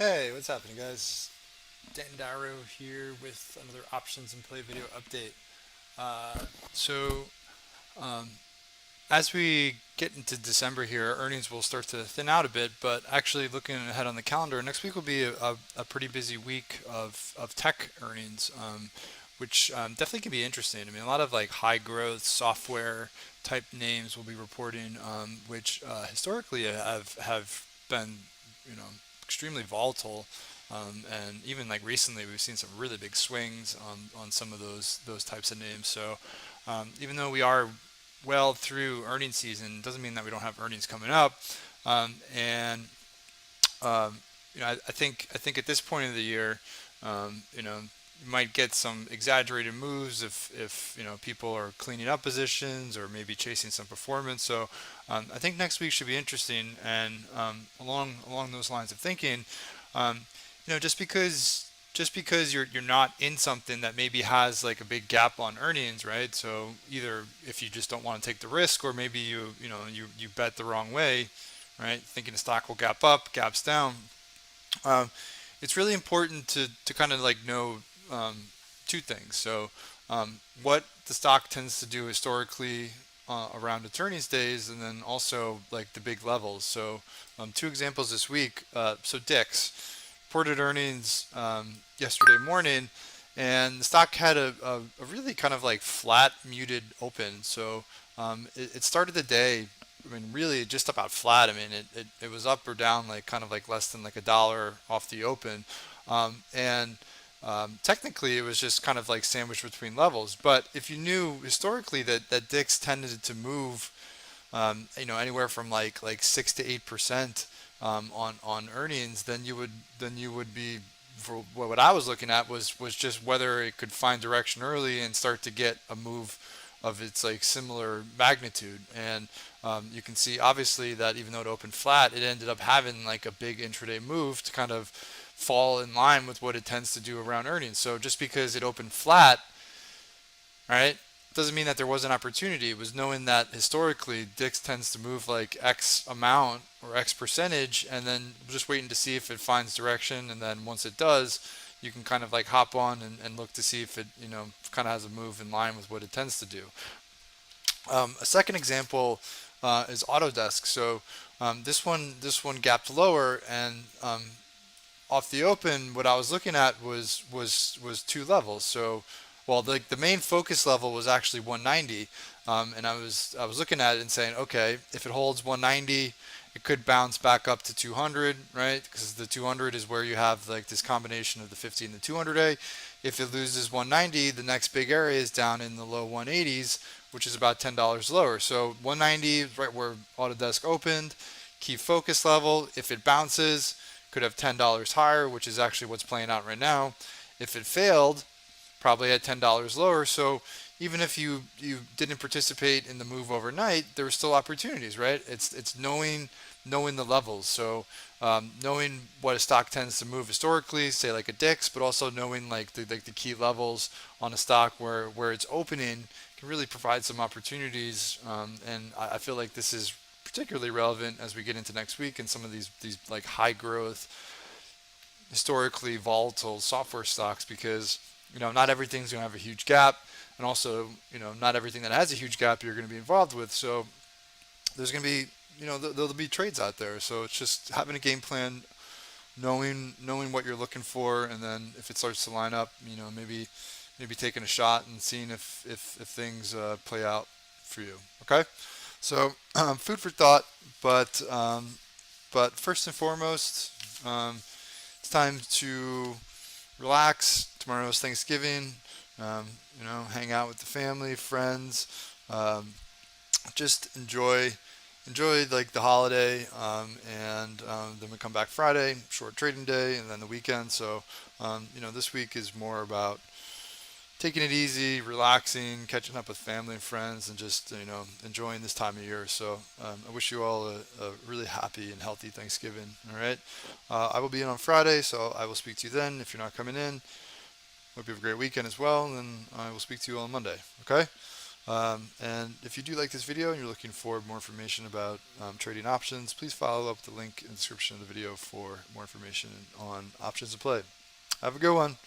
Hey, what's happening, guys? Dan Darrow here with another Options and Play video update. Uh, so, um, as we get into December here, earnings will start to thin out a bit, but actually looking ahead on the calendar, next week will be a pretty busy week of tech earnings, which definitely can be interesting. I mean, a lot of like high growth software type names will be reporting, which historically have been, you know, extremely volatile. And even like recently, we've seen some really big swings on some of those types of names. So even though we are well through earnings season, doesn't mean that we don't have earnings coming up. And I think at this point of the year, you might get some exaggerated moves if people are cleaning up positions or maybe chasing some performance. So I think next week should be interesting. And along those lines of thinking, um, just because you're not in something that maybe has like a big gap on earnings, right? So either if you just don't want to take the risk, or maybe you bet the wrong way, right? Thinking the stock will gap up, gaps down. Um, it's really important to kind of like know two things. So what the stock tends to do historically around attorneys days, and then also like the big levels. So two examples this week. So Dix reported earnings yesterday morning, and the stock had a really kind of like flat, muted open. So it started the day, I mean, really just about flat. I mean, it was up or down like kind of like less than like a dollar off the open. And technically, it was just kind of like sandwiched between levels. But if you knew historically that Dix tended to move anywhere from like 6 to 8% on earnings, then you would be, for what I was looking at was just whether it could find direction early and start to get a move of its like similar magnitude. And you can see obviously that even though it opened flat, it ended up having like a big intraday move to kind of fall in line with what it tends to do around earnings. So just because it opened flat, right, doesn't mean that there was an opportunity. It was knowing that historically Dix tends to move like X amount or X percentage, and then just waiting to see if it finds direction. And then once it does, you can kind of like hop on and look to see if it, kind of has a move in line with what it tends to do. A second example is Autodesk. So this one gapped lower, and off the open, what I was looking at was two levels. So, well, the main focus level was actually 190, and I was looking at it and saying, okay, if it holds 190, it could bounce back up to 200, right? Because the 200 is where you have like this combination of the 50 and the 200A. If it loses 190, the next big area is down in the low 180s, which is about $10 lower. So 190 is right where Autodesk opened. Key focus level. If it bounces, could have $10 higher, which is actually what's playing out right now. If it failed, probably at $10 lower. So even if you didn't participate in the move overnight, there were still opportunities, right? It's knowing the levels. So knowing what a stock tends to move historically, say like a Dix, but also knowing like the key levels on a stock where it's opening can really provide some opportunities. And I feel like this is particularly relevant as we get into next week and some of these like high growth, historically volatile software stocks, because not everything's going to have a huge gap, and also not everything that has a huge gap you're going to be involved with. So there's going to be there'll be trades out there. So it's just having a game plan, knowing what you're looking for, and then if it starts to line up, maybe taking a shot and seeing if things play out for you. Okay. So food for thought, but first and foremost, it's time to relax. Tomorrow's Thanksgiving. Hang out with the family, friends. Um, just enjoy like the holiday, and then we come back Friday, short trading day, and then the weekend. So this week is more about taking it easy, relaxing, catching up with family and friends, and just enjoying this time of year. So I wish you all a really happy and healthy Thanksgiving. All right, I will be in on Friday, so I will speak to you then. If you're not coming in, hope you have a great weekend as well, and I will speak to you on Monday. Okay. And if you do like this video and you're looking for more information about trading options, please follow up the link in the description of the video for more information on options to play. Have a good one.